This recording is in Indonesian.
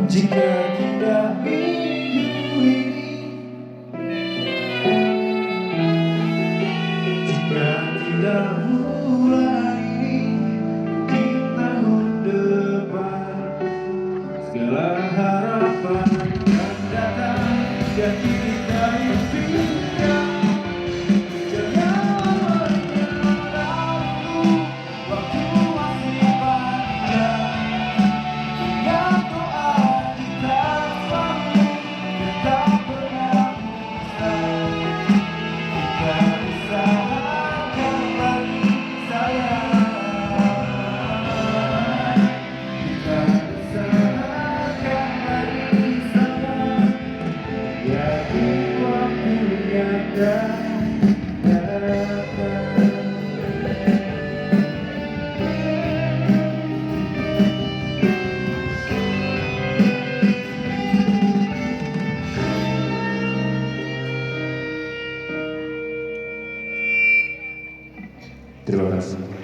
Jika tidak minggu ini, jika tidak mulai di tahun depan, segala harapan akan datang dan kita impikan. Jangan menyerah, waktu masih panjang. Ingat doa kita selalu, tetap pernah usah. Kita usahakan lagi sayang. Kita usahakan lagi sayang. Yakin waktunya akan datang. Terima kasih.